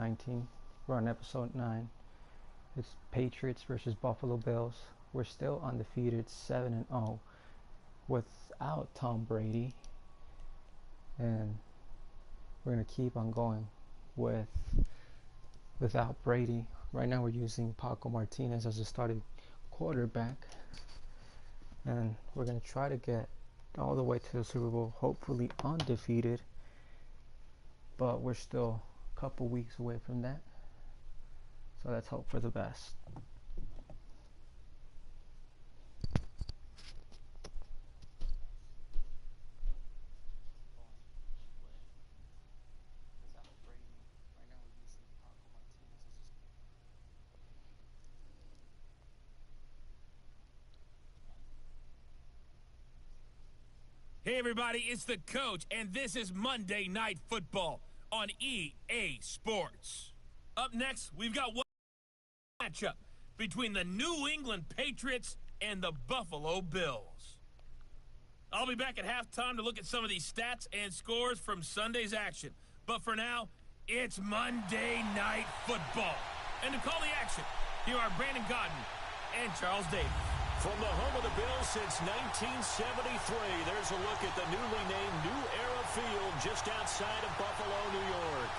19. We're on episode 9. It's Patriots versus Buffalo Bills. We're still undefeated, 7-0, without Tom Brady, and we're gonna keep on going without Brady. Right now, we're using Paco Martinez as a starting quarterback, and we're gonna try to get all the way to the Super Bowl, hopefully undefeated. But we're still a couple weeks away from that, so let's hope for the best. Hey everybody, it's the coach, and this is Monday Night Football on EA Sports. Up next, we've got one matchup between the New England Patriots and the Buffalo Bills. I'll be back at halftime to look at some of these stats and scores from Sunday's action. But for now, it's Monday Night Football. And to call the action, here are Brandon Godden and Charles Davis. From the home of the Bills since 1973, there's a look at the newly named New Era Field just outside of Buffalo, New York.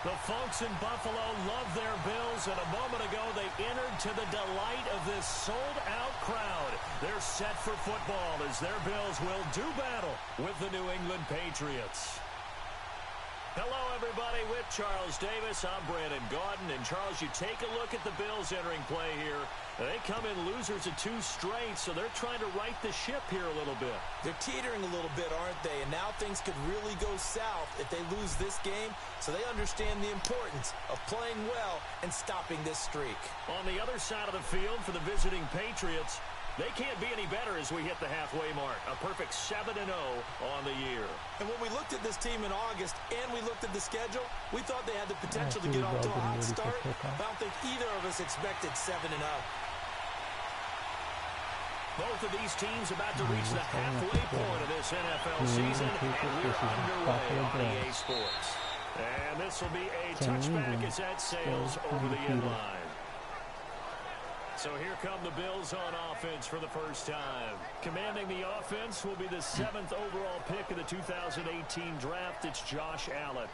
The folks in Buffalo love their Bills, and a moment ago they entered to the delight of this sold-out crowd. They're set for football as their Bills will do battle with the New England Patriots. Hello, everybody. With Charles Davis, I'm Brandon Gaudin. And, Charles, you take a look at the Bills entering play here. They come in losers of 2 straight, so they're trying to right the ship here a little bit. They're teetering a little bit, aren't they? And now things could really go south if they lose this game, so they understand the importance of playing well and stopping this streak. On the other side of the field for the visiting Patriots, they can't be any better as we hit the halfway mark. A perfect 7-0 on the year. And when we looked at this team in August and we looked at the schedule, we thought they had the potential to get off to a hot start. I don't think either of us expected 7-0. Both of these teams about to reach the halfway point of this NFL season, and we're underway on EA Sports. And this will be a touchback as that sails over the end line. So here come the Bills on offense for the first time. Commanding the offense will be the 7th overall pick of the 2018 draft. It's Josh Allen.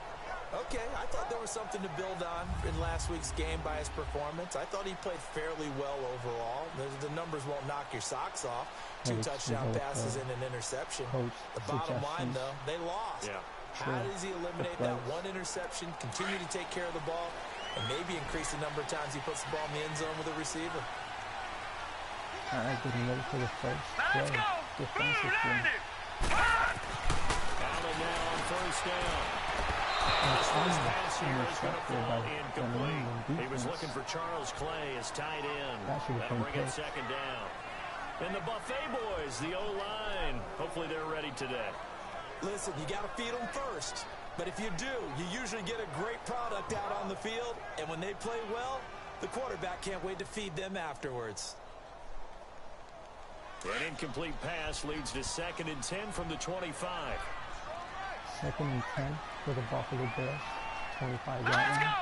Okay, I thought there was something to build on in last week's game by his performance. I thought he played fairly well overall. The numbers won't knock your socks off. 2 touchdown passes and an interception. The bottom line, though, they lost. Yeah. How does he eliminate that 1 interception, continue to take care of the ball, and maybe increase the number of times he puts the ball in the end zone with a receiver? All right, getting ready for the first play. Defensive play. Allen now on first down. This pass here is going to fall incomplete. He was looking for Charles Clay as tight end. That'll bring it 2nd down. And the Buffet boys, the O-line, hopefully they're ready today. Listen, you got to feed them first. But if you do, you usually get a great product out on the field. And when they play well, the quarterback can't wait to feed them afterwards. An incomplete pass leads to 2nd and 10 from the 25. 2nd and 10 for the Buffalo Bills. 25 yard line.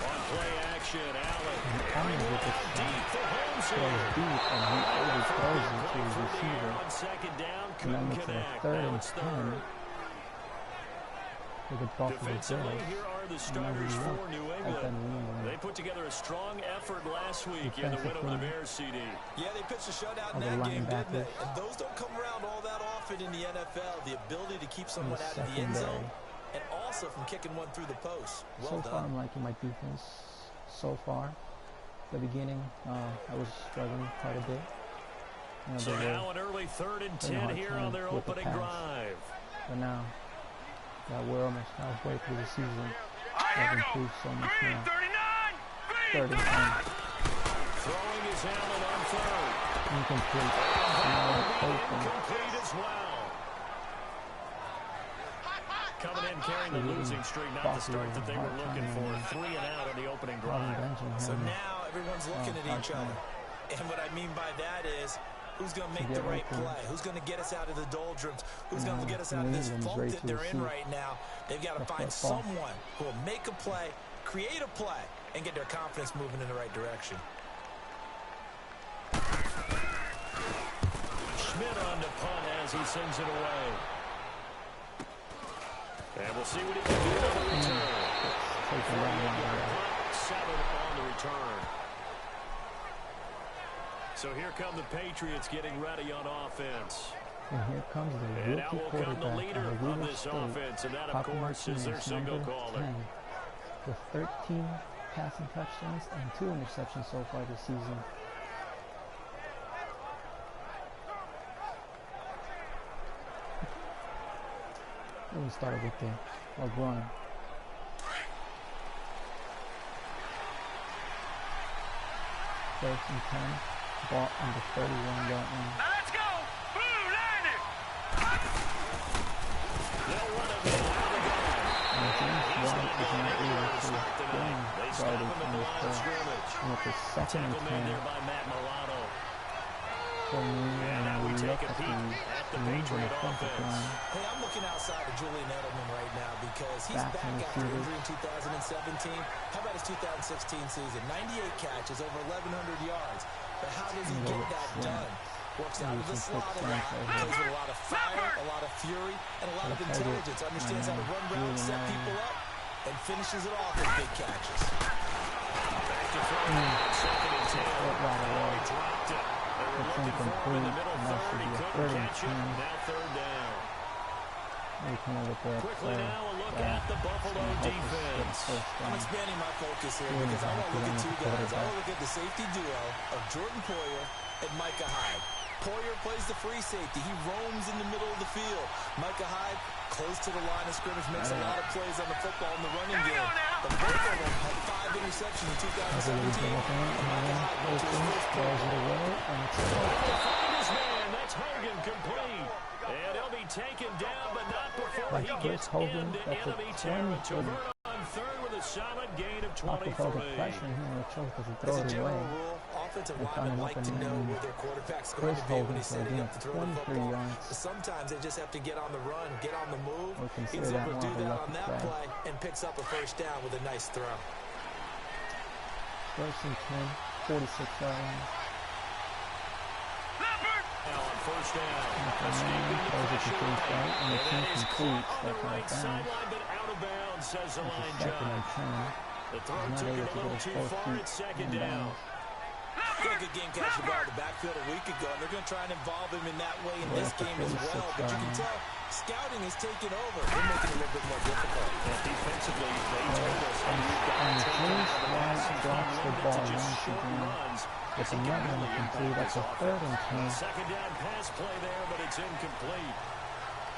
On play action, Allen. Deep for home deep, and he overthrows it to his receiver. On 2nd down, And then it's a 3rd and 10 for the Buffalo Defensively, Bills. here are the starters for New England. They put together a strong effort last week in the win over the Bears, CD. Yeah, they pitched a shutout in that game, didn't they? And those don't come around all that often in the NFL. The ability to keep someone out of the end zone and also from kicking one through the post. Well done. So far, I'm liking my defense. So far, the beginning, I was struggling quite a bit. So now an early 3rd and 10 here on their opening drive. But now that we're almost halfway through the season, I've improved so much now. 3rd and 10. Throwing is Allen on 3rd. Incomplete. Incomplete as well. Coming in carrying the losing streak, not the start that they were looking for. 3 and out on the opening drive. So now everyone's looking at each other. And what I mean by that is Who's going to make the right play? Who's going to get us out of the doldrums? Who's going to get us out of this funk that they're in right now? They've got to find someone who will make a play, create a play, and get their confidence moving in the right direction. Schmidt on to punt as he sends it away. And we'll see what he can do on the return. 7 on the return. So here come the Patriots getting ready on offense. And here comes the rookie quarterback the leader of this State, offense, and that, of course, is their signal caller. 10, with 13 passing touchdowns and 2 interceptions so far this season. We started with the run. First and 10, ball on the 31-yard line. Now let's go! Blue Lightning! They'll run it out of the gun. And James White is not able to gain yardage on this play. And with the second and 10, there by Matt Milano. for me, and we look at the Patriot offense. Hey, I'm looking outside of Julian Edelman right now because he's back after injury in 2017. How about his 2016 season? 98 catches, over 1,100 yards. But how does he get that done? Works out of the slot a lot, plays with a lot of fire, a lot of fury, and a lot of intelligence. Understands how to run routes, set people up, and finishes it off with big catches. Back to throw. Second and 10. He dropped it. They were looking for him in the middle third. He couldn't catch it. Now third down. Quickly now a look at the Buffalo defense. I'm expanding my focus here because I want to look at 2 guys. I want to look at the safety duo of Jordan Poyer and Micah Hyde. Poyer plays the free safety. He roams in the middle of the field. Micah Hyde, close to the line of scrimmage, makes a lot of plays on the football in the running game. But both of them had 5 interceptions in 2017. Micah Hyde went to his first play. Find his man. That's Hogan complete. And he'll be taken down, but not before he gets into enemy territory. On third with a solid gain of 23. As a general rule, offensive linemen like to know where their quarterback's going to be when he's setting up to throw the football. But sometimes they just have to get on the run, get on the move. He's able to do that on that play and picks up a first down with a nice throw. First and 10, 46-yard line. Now on first down. And the team completes that right down. Sideline, but out of bounds, says the line judge. The throw took it a little too far. It's second down. Got a good game catching the ball in the backfield a week ago, and they're going to try and involve him in that way in this game as well. But you can tell scouting is taking over. They're making it a little bit more difficult. And defensively, they told us and James White drops the ball once again. It's another incomplete. That's a third and 10. Second down pass play there, but it's incomplete.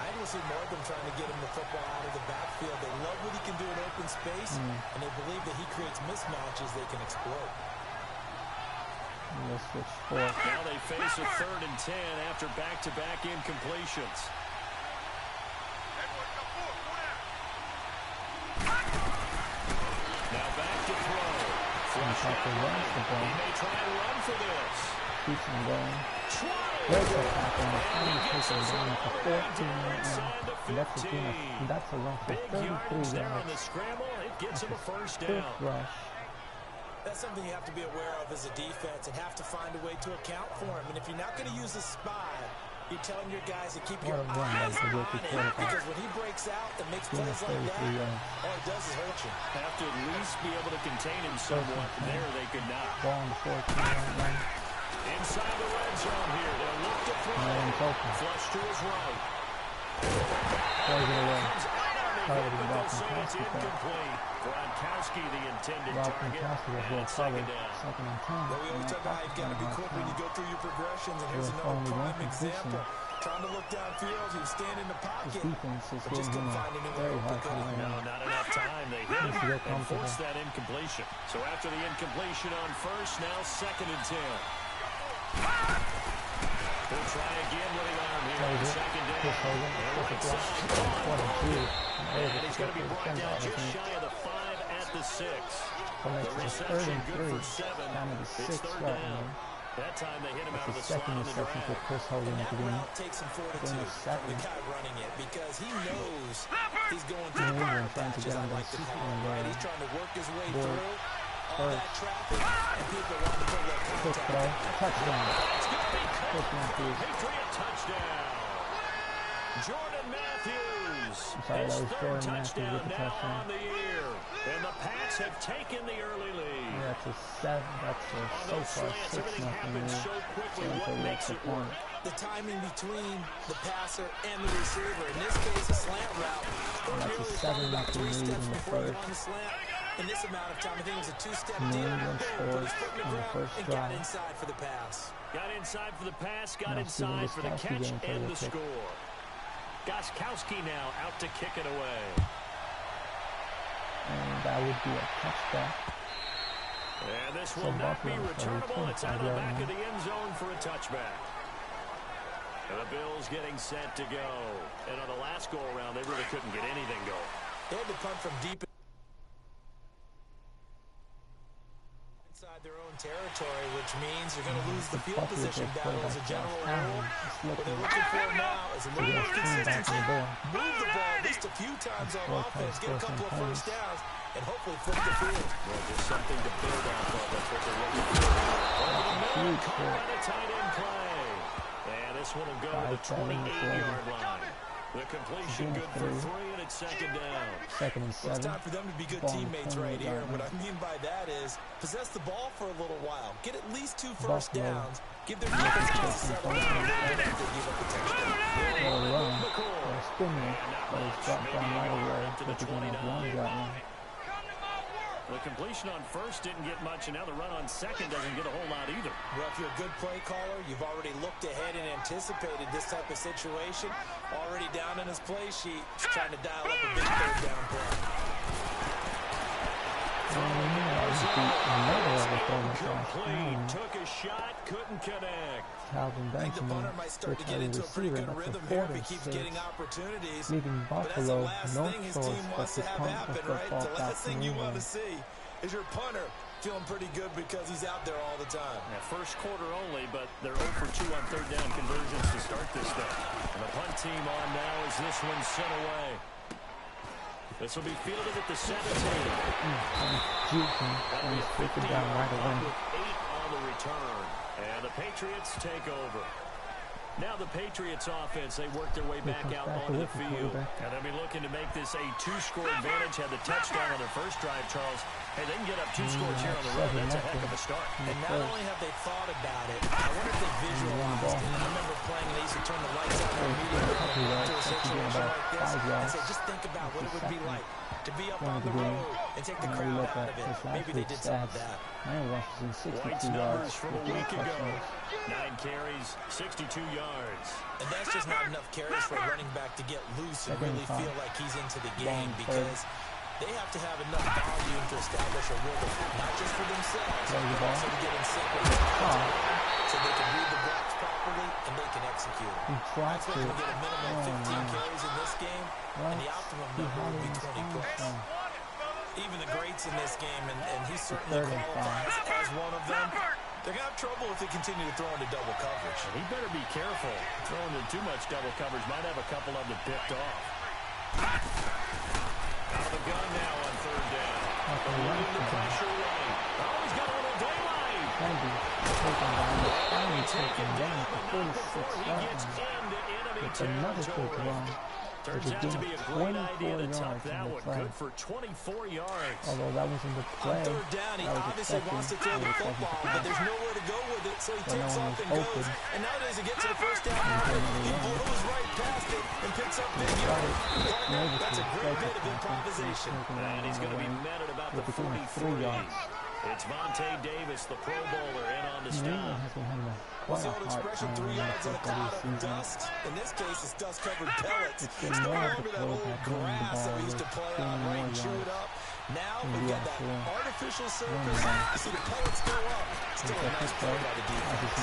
I will see more of them trying to get him the football out of the backfield. They love what he can do in open space, and they believe that he creates mismatches they can exploit. We'll switch forward. Now they face a third and 10 after back-to-back incompletions. Now back to throw. Flush out. He may try and run for this. Keeps him going. Breaks the tackle and finally takes him down for 14 yards. And that's a run for 33 yards. On the scramble, it gets him a first down. Rush. That's something you have to be aware of as a defense and have to find a way to account for him. And if you're not going to use a spy, you're telling your guys to keep your eyes on him. Because when he breaks out and makes plays like that, all it does is hurt you. Have to at least be able to contain him somewhat. There they could not. Ball on the 14-yard line. Inside the red zone here. They'll look to throw. Flush to his right. Throws it away. Targeting It's incomplete. Gronkowski, the intended target. And second down. Second and 10. Well, we always talk about how you've got to be quick when you go through your progressions, and here's another prime example. Trying to look downfield, he was standing in the pocket, but just couldn't find anywhere to pick up. No, not enough time. They hit him and forced that incompletion. So after the incompletion on first, now second and 10. They'll try again with the arm here. Second down. And he's going to be brought down just shy of the 5 at the 6. The reception good for 7. It's third down. That time they hit him out of the That's the slot second on the reception for drag. Chris Hogan And at the that beginning. route takes some fortitude Then the from second. the guy running it because he knows he's going New through the England trying to patches, get I on like to call it, right? He's trying to work his way board through all first. that traffic, and people want to put a little Quick contact throw, on it. touchdown. It's going to be caught First one, for a please. Patriot touchdown. Jordan Matthews, I'm sorry, his that was third Jordan Matthews touchdown with the now touchdown. on the year. And the Pats have taken the early lead. Yeah, that's a 7. That's a On so those far slants, 6 everything nothing happens lead. so quickly. Until What the makes extra it point. work? The timing between the passer and the receiver. In this case, a slant route. That's a Ordinarily, 7 about nothing 3 lead steps in the before you get first. on the slant. In this amount of time, I think it was a 2-step New deal. England Boom, scored put his foot in the on the ground first and got drive. inside for the pass. Got inside for the pass, got Now Steven inside for the Gostkowski catch getting and for the the kick. score. Gostkowski now out to kick it away. And that would be a touchback. And this So will not be Buffalo is already returnable. It's out of the 25 back right of the end zone for a touchback. And the Bills getting set to go. And on the last go-around, they really couldn't get anything going. They had to punt from deep inside their own territory, which means you're going to lose the field position battle as a general rule. What they're looking for now is a little more consistency. Move the ball at least a few times on offense, get a couple of first downs, and hopefully flip the field. Well, just something to build off of. That's what they're looking for. Over the middle, caught on a tight end play. And this one will go to the 28-yard line. The completion good for 3, and it's second down. Second and 7. It's time for them to be good Ball teammates on the right here. And what I 28-yard mean by that is possess the ball for a little while. Get at least 2 first Buffalo. downs. Give their defense a chance to settle in and then after they give up the touchdown. Little run. Little spin there. But it's dropped down right away. But the game is long that one. The completion on first didn't get much, and now the run on second doesn't get a whole lot either. Well, if you're a good play caller, you've already looked ahead and anticipated this type of situation. Already down in his play sheet, just trying to dial up a big third down play. Complete. Took a shot, couldn't connect. Calvin I think the Benjamin, punter might start to get into a pretty good rhythm here if he keeps getting opportunities. leaving But that's the Buffalo last no thing his choice team but wants to to have punt happen, the right? football The back last to thing New you want England. to see is your punter feeling pretty good because he's out there all the time. Yeah, first quarter only, but they're 0 for 2 on third down conversions to start this thing. And the punt team on now as this one's sent away. This will be fielded at the 17. Juke him and he's taken down right away. With 8 on the return. And the Patriots take over. Now the Patriots offense, they work their way back out onto the field. And they'll be looking to make this a 2-score advantage. Had the touchdown on their first drive, Charles. Hey, they can get up 2 scores here on the road. That's a heck of a start. And not only have they thought about it, I wonder if they visualized it. I remember playing and they used to turn the lights out on immediately into a situation like this and say, just think about what it would be like to be up on the road and take the crowd out of it. Maybe they did some of that. White's numbers from a week ago. 9 carries, 62 yards. And that's just not enough carries for a running back to get loose and really feel like he's into the game because they have to have enough volume to establish a rhythm, not just for themselves, but also to get in sync with their opponent so they can read the blocks properly and they can execute them. That's why they get a minimum of 15 carries in this game, and the optimum number would be 20 plus. Even the greats in this game, and he certainly qualifies as one of them, they're going to have trouble if they continue to throw into double coverage. He better be careful. Throwing into too much double coverage might have a couple of them picked off. Out of the gun now on third down. Running the pressure right. Oh, he's got a little daylight. Finally taken down for 46 yards. It's another quick run. Turns out to be a great idea to tuck that one. Good for 24 yards. Although that wasn't the play. On third down, he obviously wants to throw the football, but there's nowhere to go with it, so he takes off and goes. And nowadays, he gets to the first down marker, he blows right past it and picks up big yards. That's a great bit of improvisation. And he's going to be met at about the 43. It's Vontae Davis, the Pro Bowler, in on the stop. What's the old expression, 3 yards in a cloud of dust? In this case, it's dust-covered pellets. Still remember that old grass that we used to play on, right, and chew it up? Now we've got that artificial surface. You see the pellets go up. Still a nice play by the defense.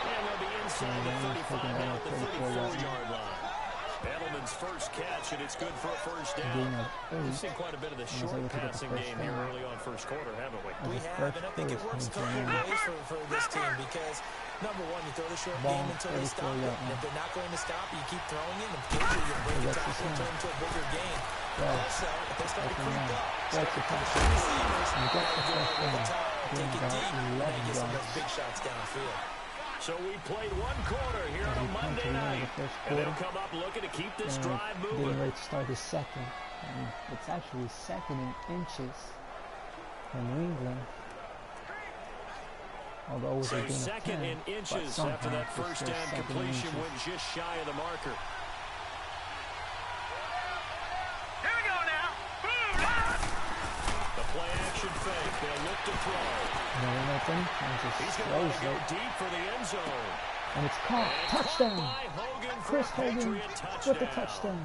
And they'll be inside the 35 out the 34-yard line. Edelman's first catch, and it's good for a first down. We've seen quite a bit of the short passing game here early on first quarter, haven't we? We have, and I think it works a couple of ways for this team because, number one, you throw the short game until they stop it. And if they're not going to stop it, you keep throwing it, and occasionally you bring it tackle and turn into a bigger game. Also, if they start to creep up, start to push the receivers, they'll go over the top, take it deep, and then get some of those big shots downfield. So we played one quarter here on a Monday night, and they'll come up looking to keep this drive moving. Getting ready to start the second, and it's actually second in inches in New England. Although it was so second in inches after that first down completion went just shy of the marker. Here we go now. The play action fake. They'll look to throw. He's going to go deep for the end zone. And it's caught. Touchdown. Chris Hogan with the touchdown.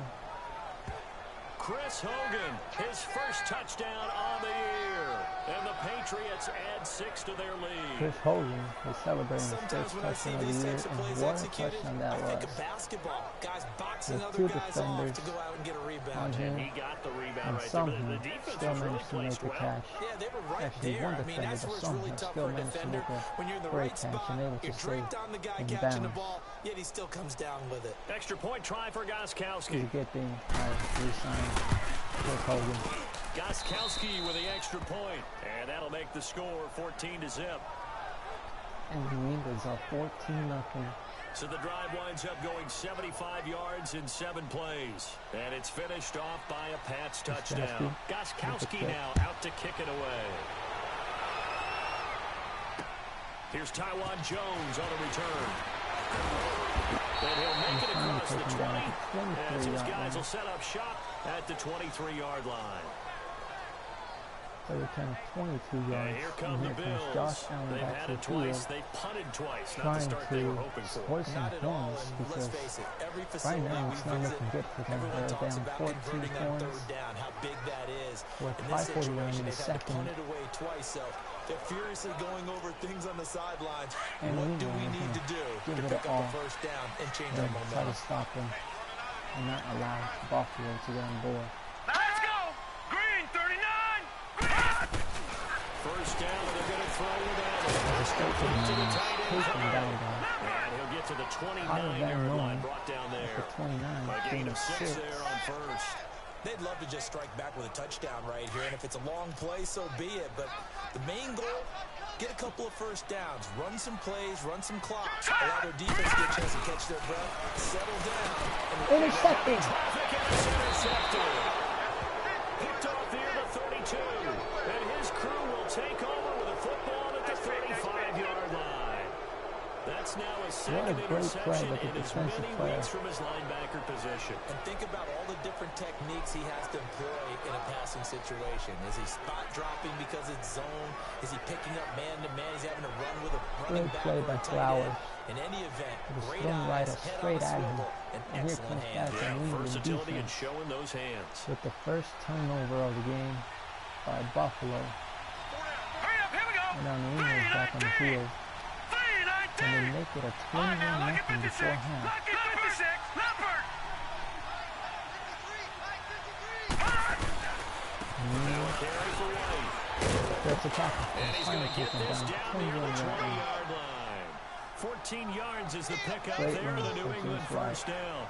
Chris Hogan, his first touchdown on the year. And the Patriots add 6 to their lead. Chris Hogan was celebrating his Sometimes first when I see touchdown of these the year, types of and plays what a executed, touchdown I that think was. of basketball. Guys boxing With other two guys off defenders to go out and get a on rebound. him, He got the rebound and right there, but somehow the defense still was really managed to make placed the well. catch. Yeah, they were right Actually, there. one I mean, defender, that's but where it's really somehow tough still for a managed to defender. make a When you're in the great right catch spot, and able to you're stay draped on the guy in catching the bounds. ball, yet he still comes down with it. Extra point try for It's Gostkowski. a good thing I re-signed Chris Hogan. Gostkowski with the extra point, and that'll make the score 14-0. And New England's up 14-0. So the drive winds up going 75 yards in 7 plays. And it's finished off by a Pats touchdown. Gostkowski now out to kick it away. Here's Tywan Jones on a return. And he'll make it across the 20. As his guys will set up shop at the 23-yard line. So we can 22 yards. And here come the Bills. Josh Allen They've back had to it the field, twice. They've punted twice. Not the trying start they were to hoping for. score some Not at all, points and let's because face it, every right facility now we it's not visit, looking good for them. everyone They're talks down about 14 converting on points. third down, how big that is. With In this 5:49 situation, in the they've had to second. punt it away twice, so they're furiously going over things on the sidelines. And What New do we England need to do give to it pick up all a first down and change and our try to momentum? stop them and not allow Buffalo to get on board. Let's go. Green 39. First down, and they're going to throw with Allen. Just take To the them tight end. down. And he'll get to the Out of that 29-yard line, moment, brought down there. for 29, A gain gain of of 6 6. there on first. They'd love to just strike back with a touchdown right here, and if it's a long play, so be it. But the main goal, get a couple of first downs, run some plays, run some clocks, allow their defense to get a chance to catch their breath, settle down. And Intercepted. Traffic and it's intercepted. Picked off near the 32. And his crew will take over with a football at the 35-yard line. That's now a second great play interception with the in as defensive many player. weeks from his linebacker position. And think about all the different techniques he has to employ in a passing situation. Is he spot dropping because it's zone? Is he picking up man-to-man? He's having to run with a running Great back play or by a tight Flowers. end. In any event, It was great thrown right eyes, up head on straight the at him. swivel, and And here excellent comes hands. back Yeah, New England versatility and defense showing those hands. with the first turnover of the game by Buffalo. Hurry up. Here we go. And now New England's back on the field. 3-19. And they make it a All right, now look 21-0 at 56. before half. Look at 56. Leopard. Carry for White. That's a tackle. And he's going to get Finally this taken down near the 21-yard line. 20-yard line. 14 yards is the pickup Great there, run the New for England James White. first down.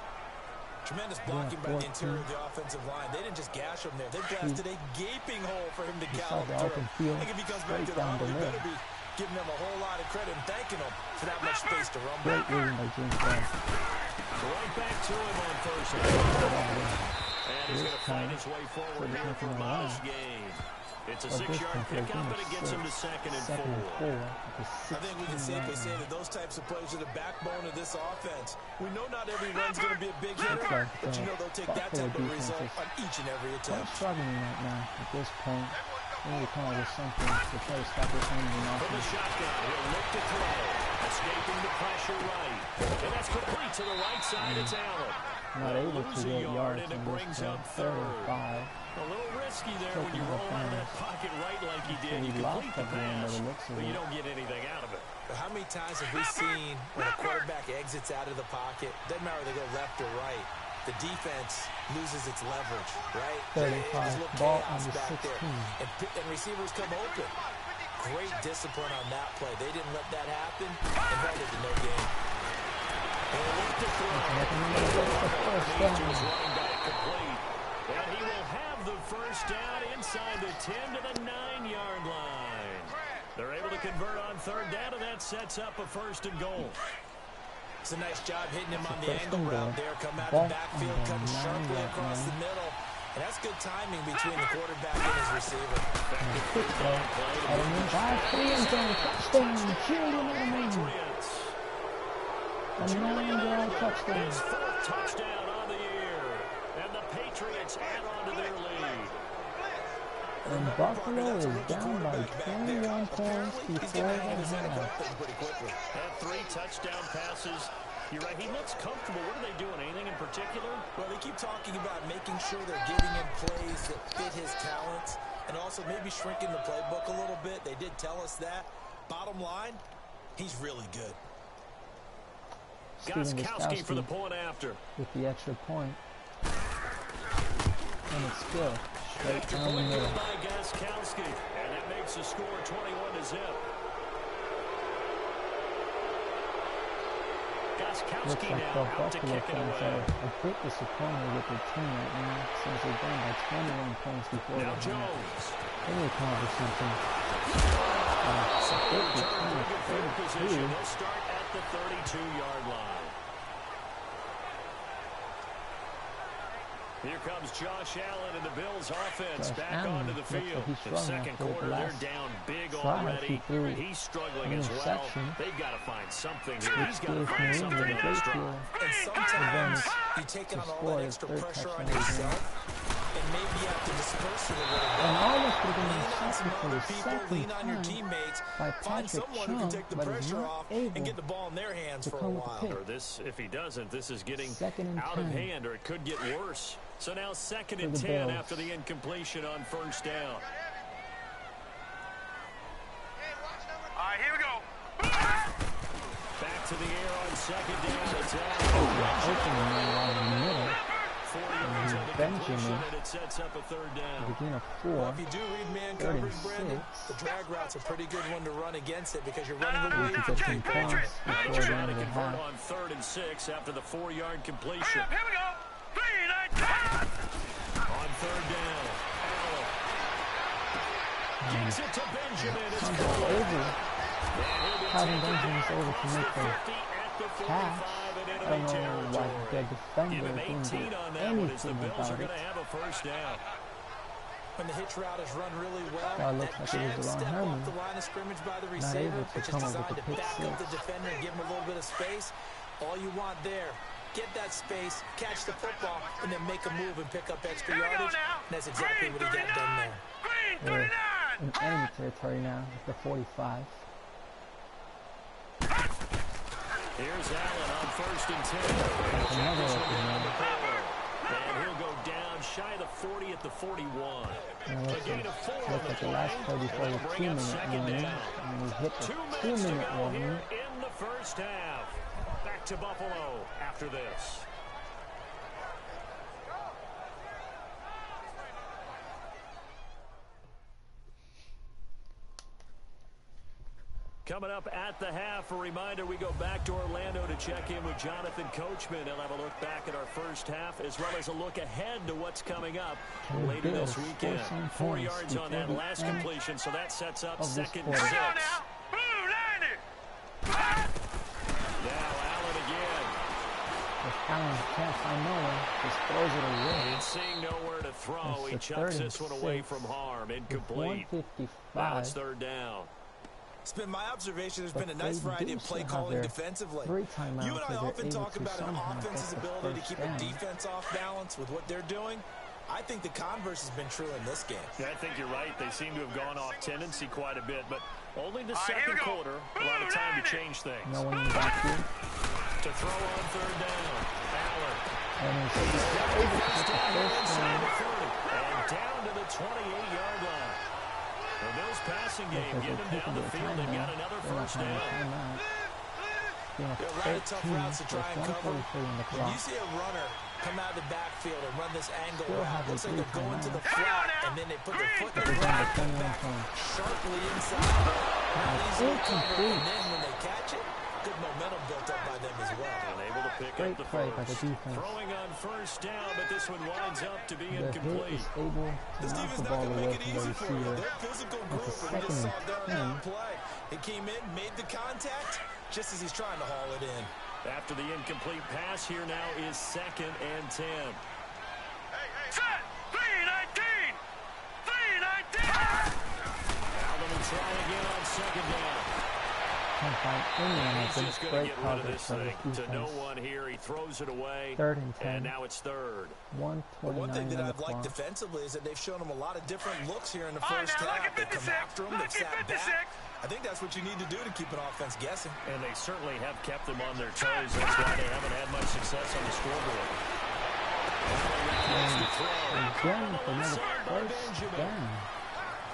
Tremendous blocking by the 14. interior of the offensive line. They didn't just gash him there. They blasted a gaping hole for him to You saw gallop the through. open I field think if he comes back straight to the down huddle, the we middle. better be giving them a whole lot of credit and thanking them for that much space to run Great with. reading by James White. Right back to him on first down. And he's going to find his way forward here for Miles Gain. It's a 6-yard pickup, and it gets him to second and 4. I think we can safely say that those types of plays are the backbone of this offense. We know not every run's going to be a big hitter, but you know they'll take that type of result on each and every I'm attempt. struggling right now at this point. We need to come up with something to try to stop this New England From the offense. shotgun, he'll look to throw. Escaping the pressure right. And that's complete to the right side. It's Allen. Not able to get yards and it in brings this up third and third. 5. A little risky there when you Taking roll the out of that pass. pocket right like he did. He You lost complete the that one, but pass, it looks but like you it. don't get anything out of it. How many times have we seen when a quarterback exits out of the pocket, doesn't matter whether they go left or right, the defense loses its leverage, right? 35, ball on the 16. And receivers come open. Great discipline on that play. They didn't let that happen and held it to no gain. And a look to throw. Patriots running back complete. And he will have the first down inside the 10 to the 9-yard line. They're able to convert on third down, and that sets up a first and goal. It's a nice job hitting him on the angle route there. Come out of the backfield, cutting sharply across the middle. And that's good timing between the quarterback and his receiver. A 9-yard touchdown. His fourth touchdown on the year. And the Patriots add on to their lead. And Buffalo is down by 21 points before the half. Had 3 touchdown passes. You're right, he looks comfortable. What are they doing? Anything in particular? Well, they keep talking about making sure they're giving him plays that fit his talents and also maybe shrinking the playbook a little bit. They did tell us that. Bottom line, he's really good. Gostkowski for the point after. With the extra point. And it's still straight down the middle. By Gostkowski. And that makes the score 21-0. Looks like the Buffalo fans are a bit disappointed with their team right now since they're down by 21 points before the half. They need to come up with something. They'll start at the 32-yard line. Here comes Josh Allen and the Bills offense back onto the field. The second quarter, they're down big already. He's struggling as well. They've got to find something here. He's got to find something in this drive. And sometimes you take on all that extra pressure on yourself, and maybe you have to disperse it a little bit. And all this was going to some other people lean on your teammates, find someone who can take the pressure off and get the ball in their hands for a while. Or this, if he doesn't, this is getting out of hand, or it could get worse. So now 2nd and 10 after the incompletion on first down. All right, here we go. Back to the air on 2nd down. It's Benjamin. It sets up a third down. Begin a 4. Well, if you do read man coverage, Brandon, the drag route's a pretty good one to run against it because you're running away from Trying to convert on 3rd and 6 after the 4-yard completion. Here we go. On 3rd down, Allen kicks it to Benjamin. It's over. Having Benjamin's over to make the pass. I don't know why the defender didn't do anything about it. When the hitch route is run really well, That looks like it was the wrong step Herman. off the line of scrimmage by the Not receiver, able to which is come up designed with to the pick back up the six. defender and give him a little bit of space. All you want there, get that space, catch the football, and then make a move and pick up extra yardage. And that's exactly what he got done there. We're in enemy territory now with the 45. Here's Allen on 1st and 10. That's another open man. And he'll go down shy of the 40 at the 41. And A gain of 4 on looks like the last play before the bring up 2-minute second warning. down. And we hit the 2 minutes to 2-minute go warning. here in the first half. Back to Buffalo after this. Coming up at the half, a reminder, we go back to Orlando to check in with Jonathan Coachman. He'll have a look back at our first half, as well as a look ahead to what's coming up later this weekend. 4 yards on that last completion, so that sets up 2nd and 6. Now Allen again. If Allen can't find no one, just throws it away. And seeing nowhere to throw, he chucks this one away from harm. Incomplete. 155. Now it's 3rd down. It's been my observation there's been a nice variety of play calling defensively. You and I often talk about an offense's ability to keep a defense off balance with what they're doing. I think the converse has been true in this game. Yeah, I think you're right. They seem to have gone off tendency quite a bit, but only the second quarter, a lot of time to change things. No one in the backfield. To throw on 3rd down. Allen. And And down to the 28-yard line. The Bills passing game getting them down the field. They've got another first down. They're running tough routes to try and cover. When you see a runner come out of the backfield and run this angle Still route. have a Looks like they're going to the 3-timeout. flat, and then they put their foot in the They're ground, down to come 21 back points. sharply inside. Not easy to cover, incomplete. and then when they catch it, good momentum built up by them as well. And able to pick Great up the play by the first. defense. Throwing on first down, but this one winds up to be The hit incomplete. is able This to knock team the is not ball going to away make it from the easy for you. receiver. They're physical It's group, a and we just saw second during and that play. He came in, made the contact, just as he's trying to haul it in. After the incomplete pass, here now is 2nd and 10. Set! 3-19! 3-19! Now let him try again on 2nd down. Can't find anyone He's with just this going to great get rid of coverage this by the thing. To no defense. one here, he throws it away. 3rd and 10. And now it's 3rd. 1:29 One thing that on the I've liked clock. defensively is that they've shown them a lot of different looks here in the All right, first now, look half. at They come 56. after them, they've Look at sat 56. back. I think that's what you need to do to keep an offense guessing. And they certainly have kept them on their toes. That's why they haven't had much success on the scoreboard. Again with another first down.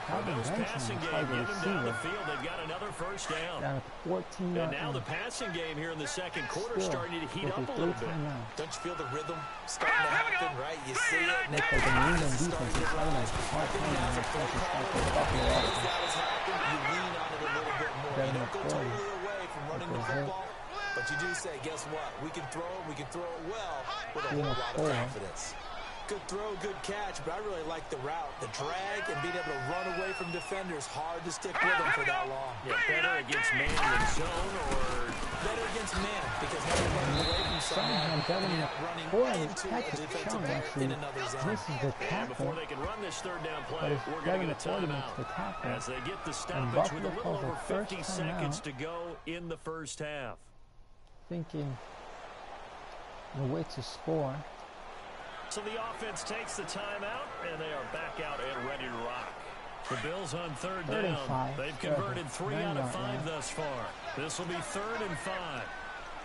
Calvin Those passing Benjamin, game, wide get them down the receiver, field. They've got another first down. down at the 14 And yard now the line. passing game here in the second quarter Still starting to heat with up a a little 3 bit. timeout. Don't you feel the rhythm starting to happen, right? You see it. and Looks like the New England it's defense starting is to having a rise. hard I think time now's in a the play pressure caller. start for Buffalo As offense. that has happened, you lean on it a little bit more. You don't go 7-40. totally away from running the With the hit. football, but you do say, guess what? We can throw it well with a whole Being a lot of four. confidence. Good throw, good catch, but I really like the route, the drag, and being able to run away from defenders. Hard to stick with them for that long. Yeah, better against man than zone, or Better against man, because now you're running away from someone Somehow Devin and running McCoy into a catches defensive Chung player actually in another zone. misses the and before tackle. they can run this third down But play, it's we're going to Devin get a McCoy makes timeout. the tackle. As they get the stoppage with a Buffalo little calls a over first 50 seconds timeout. to go in the first half. Thinking the way to score. So the offense takes the timeout, and they are back out and ready to rock. The Bills on third 3rd and down. 5. They've converted 3 out of 5 9-yard line. thus far. This will be 3rd and 5.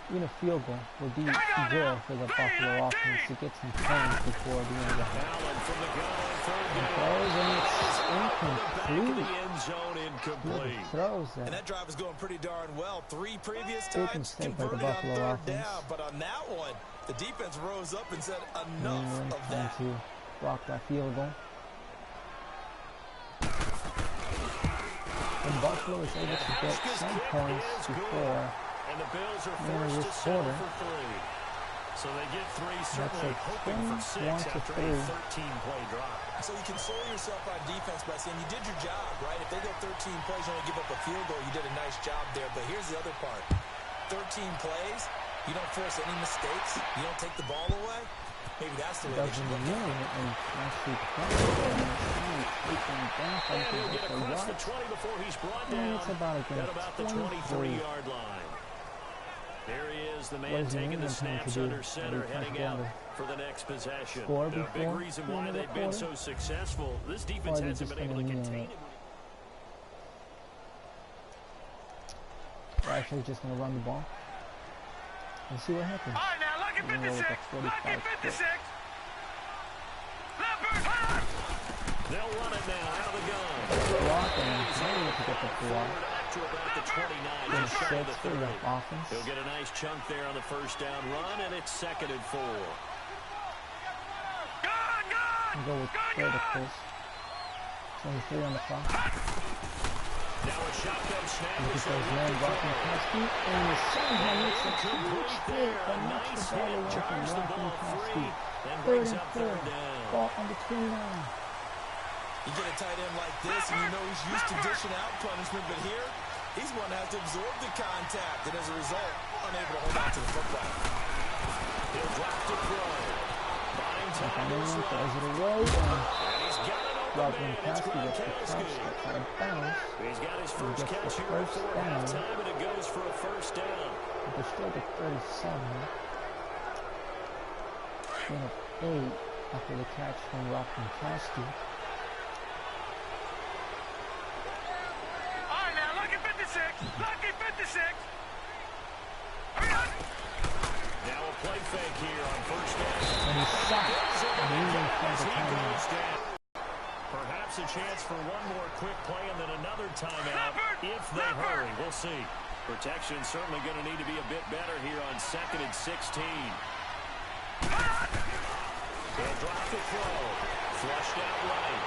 Even a field goal would be good for the Buffalo offense to get some points before the end of the half. Allen from the gun on 3rd down. Throws and it's Back of incomplete. the end zone, incomplete. Throws And that. that drive is going pretty darn well. 3 previous Big times mistake by the converted on Buffalo 3rd offense. down, but on that one, the defense rose up and said New enough England of trying that. to block that field goal. And Buffalo is able to get some points before And the Bills are the end of forced to this settle quarter. for 3. So they get 3, That's certainly a hoping for 6 after a 21-3. 13-play drive. So you console yourself on defense by saying you did your job, right? If they go 13 plays, you only give up a field goal, you did a nice job there. But here's the other part. 13 plays, you don't force any mistakes, you don't take the ball away. Maybe that's the way they Doesn't should look win at it. and actually playing and taking down And he'll get something across the yards. 20 before he's brought And down it's about again at about the 23. 23-yard line. There he is, the man What is New taking the England trying to snaps do? under center, Are they heading trying out to for the next possession. score The big before reason the why end of the they've been quarter? so successful, this Or defense are they hasn't just been able to gonna kneel contain it? it. We're actually just going to run the ball and see what happens. All right, now, look at We're gonna roll with 56. a Look at 45 56. split. Number 5. They'll run it now out of the gun. Block and he's able to get the block. Forward up to about the 29, Getting just shy of the six for 30. the offense. He'll get a nice chunk there on the first down run, and it's 2nd and 4. Gone, gone. We'll go with third of course. 23 on the clock. Now a shotgun snap. Look at those men walking past you, and the somehow makes a huge hit that knocks the ball away from walking past you. and 3rd brings and up 4. 3rd down. Ball on the 29. You get a tight end like this, and you know he's used to dishing out punishment, but here, he's one that has to absorb the contact, and as a result, unable to hold on to the football. He'll drop to throw. Buying time And is then left. throws it away, and And he's got it open, Rob man. It's Gronkowski gets the catch, Gronkowski. gets out of bounds. He's got his He first gets the catch here first before down. halftime, and it goes for a first down. But they're still at 37. Gain of 8 after the catch from Rob Gronkowski. All right, now, look at 56. Look at 56. Hurry up. Now a play fake here on first down. And he's sacked. New England calls a He timeout. goes down. Perhaps a chance for one more quick play and then another timeout if they hurry. We'll see. Protection certainly going to need to be a bit better here on 2nd and 16. He'll drop the throw. Flushed out right.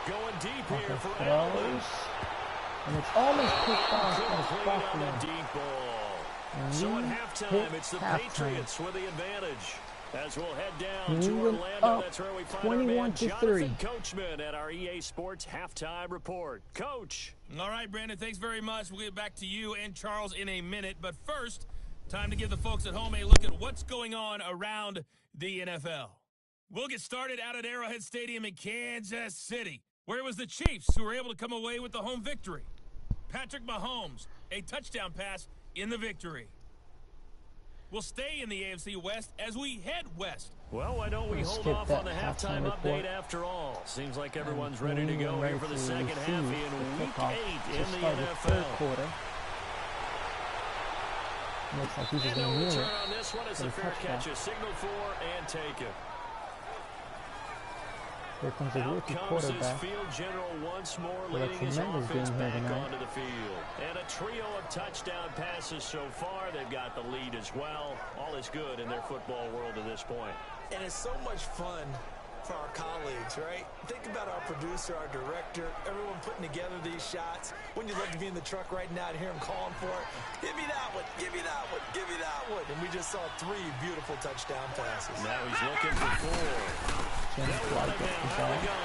Going deep here for Allen. And it's almost picked off by Complete on a deep ball. So at halftime, it's the Patriots with the advantage. As we'll head down to Orlando, that's where we find our man Jonathan Coachman at our EA Sports Halftime Report. Coach. All right, Brandon, thanks very much. We'll get back to you and Charles in a minute. But first, time to give the folks at home a look at what's going on around the NFL. We'll get started out at Arrowhead Stadium in Kansas City, where it was the Chiefs who were able to come away with the home victory. Patrick Mahomes, a touchdown pass in the victory. We'll stay in the AFC West as we head west. Well, why don't we hold off on the halftime update after all? Seems like everyone's ready to go here for the second half in Week 8 in the NFL. Looks like he's And going to no win return it. on this one as the fair catch is signaled for and taken. Here comes the Out rookie comes his quarterback. field general once more, With a leading his tremendous offense game here back tonight. onto the field. And a trio of touchdown passes so far. They've got the lead as well. All is good in their football world at this point. And it's so much fun for our colleagues, right? Think about our producer, our director, everyone putting together these shots. Wouldn't you love to be in the truck right now and hear him calling for it? Give me that one, give me that one, give me that one. And we just saw 3 beautiful touchdown passes. Now he's looking for 4. They'll run it now. How we go?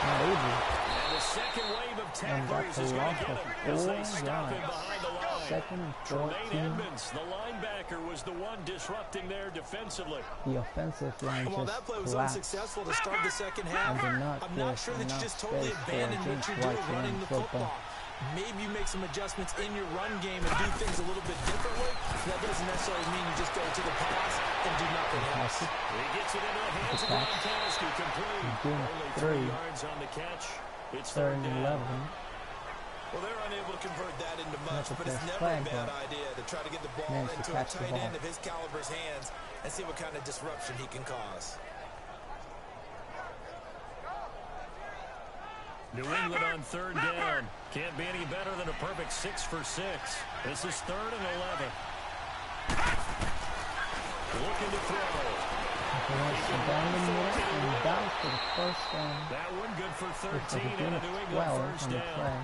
Not able. And the second wave of tacklers is going to get him as they stop him behind the line. Second and Tremaine 14. Edmonds, the linebacker, was the one disrupting there defensively. The offensive line Well, just that play was collapsed. unsuccessful to start the second half. And did not I'm not give sure that you enough just totally space for abandon what James you're White doing to running run the football. football. Maybe you make some adjustments in your run game and do things a little bit differently. That doesn't necessarily mean you just go to the pass and do nothing else. He gets it into the hands of Gronkowski, complete. Only 3 yards on the catch. It's Third third and down. 11. Well, they're unable to convert that into much, That's a but it's first never flag, a bad but idea to try to get the ball managed to into a catch the tight ball. end of his caliber's hands and see what kind of disruption he can cause. New England on third down. Can't be any better than a perfect 6 for 6. This is 3rd and 11. Looking to throw. Down the middle and down for the first down. That one good for Looks like 13 a and a gain New of England 12 first on the down. play.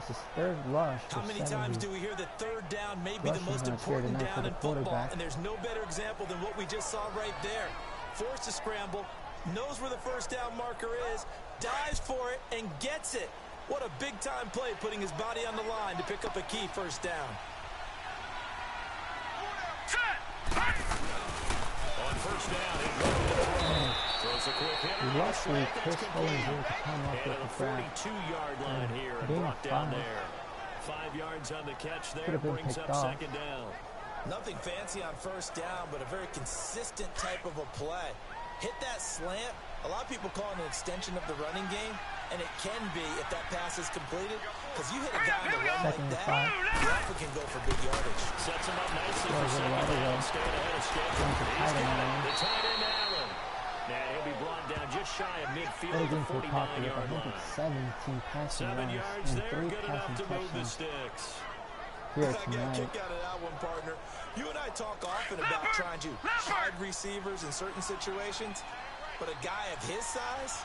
This is third rush for How many 70. times do we hear that third down may be the Rushing most yards here important tonight for down the in football? quarterback. And there's no better example than what we just saw right there. Forced to scramble, knows where the first down marker is, dives for it, and gets it. What a big-time play, putting his body on the line to pick up a key first down. On first down, throws a quick hit. Luckily, Chris Owens able to come up And with a the grab. 42-yard line here and Gain of brought down 5. there. 5 yards on the catch there, Could have been brings picked up off. second down. Nothing fancy on first down, but a very consistent type of a play. Hit that slant. A lot of people call it an extension of the running game, and it can be if that pass is completed, because you hit a guy on the run like that, you often can go for big yardage. Sets him up nicely for Throws it second right down, away. staying ahead of schedule. Going to He's tight end got it. line. The tight end, Allen. Now he'll be brought down just shy of midfield at the They're going for popular. I 49-yard think line. it's 17 passing 7 yards yards and there, 3 good enough passing to move the touchdowns sticks. here I got a tonight. kick out of that one, partner. You and I talk often about trying to hide receivers in certain situations, but a guy of his size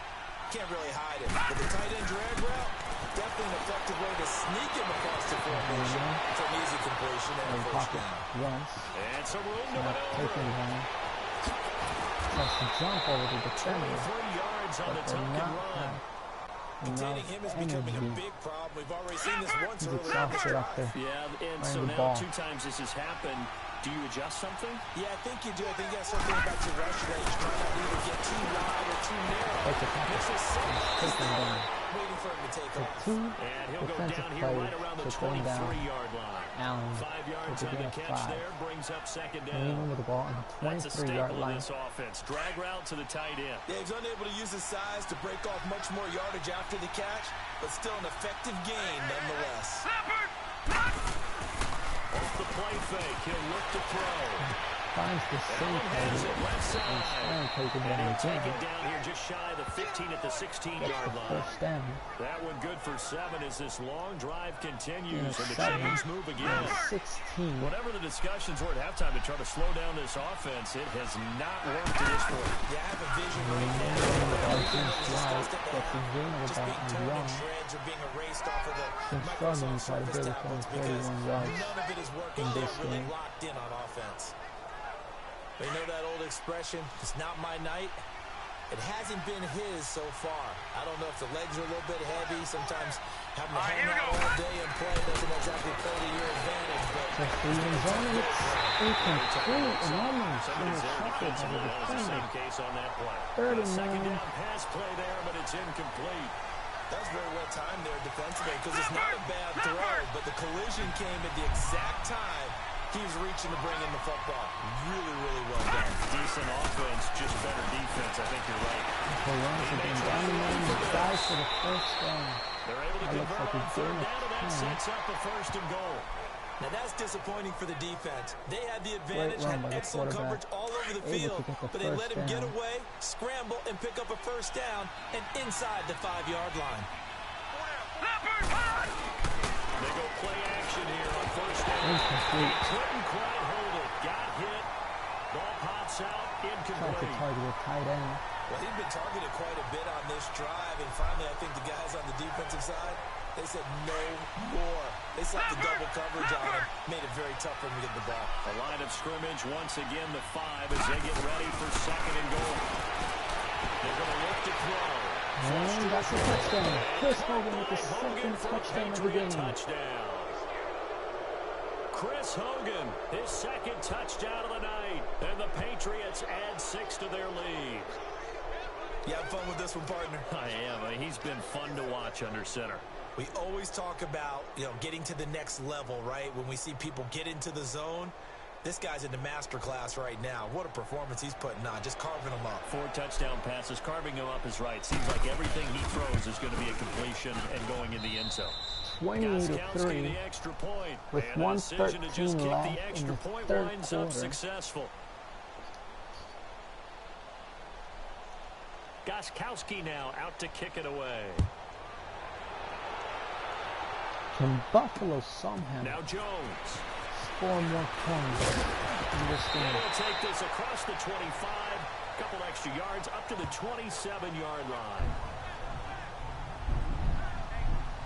can't really hide him. But the tight end drag route, definitely an effective way to sneak him across the formation for an easy completion and a first down. Runs. And some room to Not taking maneuver. him. Tries to jump over the defender, 23 yards on the but they're tuck and not run. Containing him is becoming a energy. big problem. We've already seen this once He's earlier in the exhausted drive. up there. Yeah, and Running so the now ball. 2 times this has happened. Do you adjust something? Yeah, I think you do. I think you got something about your rush range. Try not to either get too wide or too narrow. Take the tackle. Make sure somebody's Take him there down. waiting for him to take So off. 2 And he'll go defensive down here right players around the to bring down 23-yard line. Allen 5 yards with a on the gain of catch 5. there, brings up second New England down. with the ball on the That's a 23-yard staple of line. this offense. Drag route to the tight end. Yeah, he's unable to use his size to break off much more yardage after the catch, but still an effective gain nonetheless. Off the play fake, he'll look to throw. finds the same target and trying to take it down And he'll again. take it down here just shy of the 15 at the 16-yard line. First down. That one good for 7 as this long drive continues. Yeah, And the 7. chains move again. 16. Whatever the discussions were at halftime to try to slow down this offense, it has not worked to this point. Yeah, I have a vision right now. That's the game Just about being torn in Young. shreds or being erased off of the Been struggling quite a bit with only 31 yards none of it is working. in They're this really game. locked in on offense. But you know that old expression, it's not my night? It hasn't been his so far. I don't know if the legs are a little bit heavy. Sometimes having to hang out all day and play doesn't exactly play to your advantage. But Stevens on it. Incomplete and almost Somebody's there intercepted by the defensively. That was the defender. same case on that play. 39. Second down pass play there, but it's incomplete. that was very well timed there defensively because it's not a bad throw, but the collision came at the exact time he was reaching to bring in the football. Really, really well done. Decent offense, just better defense. I think you're right. The Rams have been dominating the guys for the first down. They're able to That looks convert like a on third game of down, and that 10. sets up a 1st and goal. Now that's disappointing for the defense. They had the advantage, run by had the excellent coverage quarterback. all over the Able to field, get the but they let first him get down. away, scramble, and pick up a 1st down and inside the 5-yard line. They go play action here on 1st down. Incomplete. Couldn't quite hold it. Got hit. Ball pops out. Tried to Incomplete. target a tight end. Well, he'd been targeted quite a bit on this drive, and finally I think the guys on the defensive side, they said no more. They slapped the double coverage on him, made it very tough for him to get the ball. The line of scrimmage once again the 5 as they get ready for 2nd and goal. They're going to look to throw. And that's a touchdown. Chris Hogan with the Hogan second for a touchdown of the Patriot game. touchdown. Chris Hogan, his 2nd touchdown of the night. And the Patriots add 6 to their lead. You have fun with this one, partner? I am. He's been fun to watch under center. We always talk about, getting to the next level, right? When we see people get into the zone, this guy's in the master class right now. What a performance he's putting on, just carving them up. 4 touchdown passes. Carving him up is right. Seems like everything he throws is going to be a completion and going in the end zone. 28-3 the extra point. with And a decision to just 1:13 kick left the in extra the point third winds up quarter. successful. Gostkowski now out to kick it away. Can Buffalo somehow Now Jones. score more points in this And game? he'll take this across the 25. Couple extra yards up to the 27-yard line.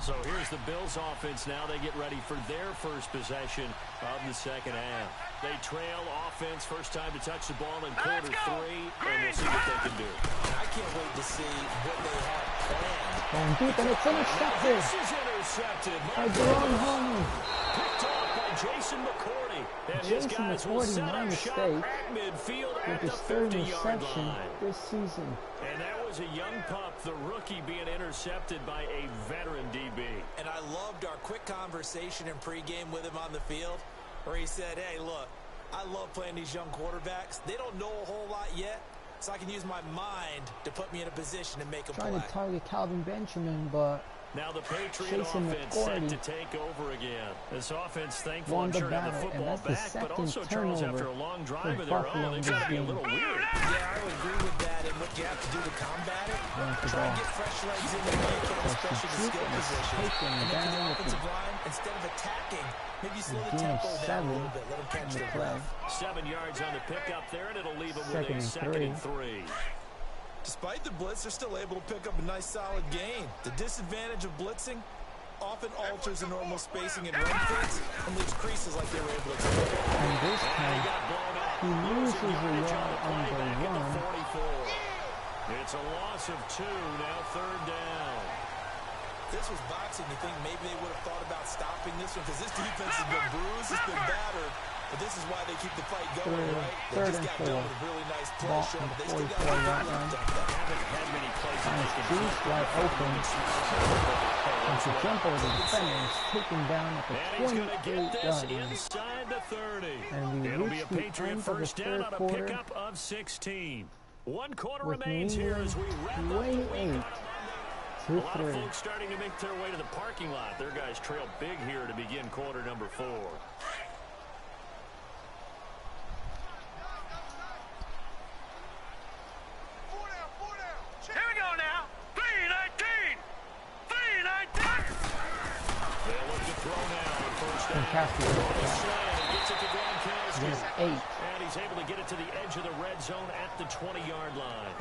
So here's the Bills offense now. They get ready for their first possession of the 2nd half. They trail offense, first time to touch the ball in quarter 3, and we'll see what they can do. I can't wait to see what they have planned. Going deep and it's intercepted This is intercepted. by Jerome Holman. Picked off by Jason McCourty. And his Jason guys will McCourty, set my up shop mistake, at midfield with at the his third 50-yard interception line. this season. And that was a young pup, the rookie, being intercepted by a veteran DB. And I loved our quick conversation in pregame with him on the field where he said, hey, look, I love playing these young quarterbacks. They don't know a whole lot yet, so I can use my mind to put me in a position to make a play. Trying to target Calvin Benjamin, but Now the Patriot Jason offense set McCourty to take over again. This offense thankful, won I'm the sure, to have the battle, and football that's the back, but second also, Charles, turnover after a long drive for of their Buffalo own, in they've this got to be a game. little weird. Yeah, I would agree with that. And what you have to do to combat it, Runs the try and ball. get fresh legs in the game, especially the skill Taking positions. And then down to the with offensive line, instead of attacking, maybe slow the gain of tempo down a little 7 bit. Let them catch in the their play. breath. 7 yards on the pickup there, and it'll leave them with a 2nd 2nd and and 3. Despite the blitz, they're still able to pick up a nice, solid gain. The disadvantage of blitzing often alters the normal spacing and run fits and leaves creases like they were able to exploit. And this And time, he got blown up. he loses Losing a yardage yard on on the play the back at run. the 44. It's a loss of 2, now 3rd down. This was boxing. You think maybe they would have thought about stopping this one because this defense has been bruised, it's been battered, but this is why they keep the fight going, right? They third just and got 4. done with a really nice play, Ball showing from that they still got 44 a yard lot line. left out there. Haven't had many plays that Finds they can Juice wide open. And to jump over the defender is taken down at the And he's going to get 28 this yard line. inside the 30. And we It'll be a reach the Patriot end of the first down third on a quarter pickup of 16. 1 quarter with remains here as we wrap up the week. 28 A to lot of 3. folks starting to make their way to the parking lot. Their guys trail big here to begin quarter number 4. Gronkowski gets Gets it to Gronkowski. There's 8. And he's able to get it to the edge of the red zone at the 20-yard line.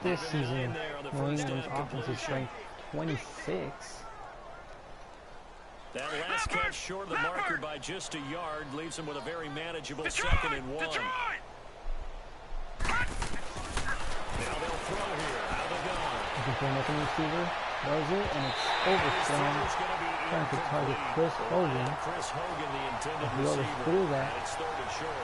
This Even season, 9 there on the New first England's down offense is completion. ranked 26. That last catch short of the marker by just a yard leaves him with a very manageable 2nd and 1. Now they'll throw here out of the gun. Looking for an open receiver. Throws it, and it's overthrown. Trying to target Chris Hogan. The intended He overthrew that. It's 3rd and short.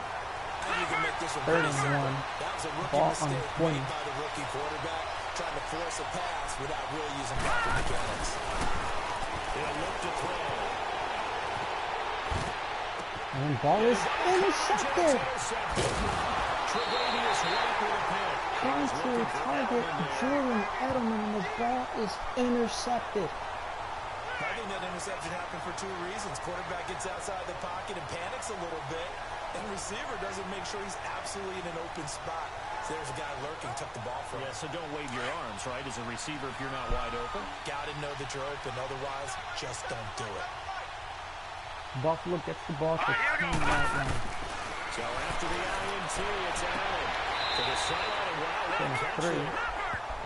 You can make this one 3rd pretty and simple. 1. That was a rookie Ball on mistake 20. made by the rookie quarterback, trying to force a pass without really using proper mechanics. He'll look to throw. And ball is intercepted. Tre'Davious White with a pick. Trying to target Julian Edelman, and the ball is intercepted. I think that interception happened for 2 reasons. Quarterback gets outside the pocket and panics a little bit, and receiver doesn't make sure he's absolutely in an open spot. So there's a guy lurking, took the ball from him. Yeah, so don't wave your arms, right, as a receiver if you're not wide open. Got to know that you're open, otherwise just don't do it. Buffalo gets the ball to 10-yard line. So after the INT, it's Allen to the sideline. Wow, what a catch 3. there.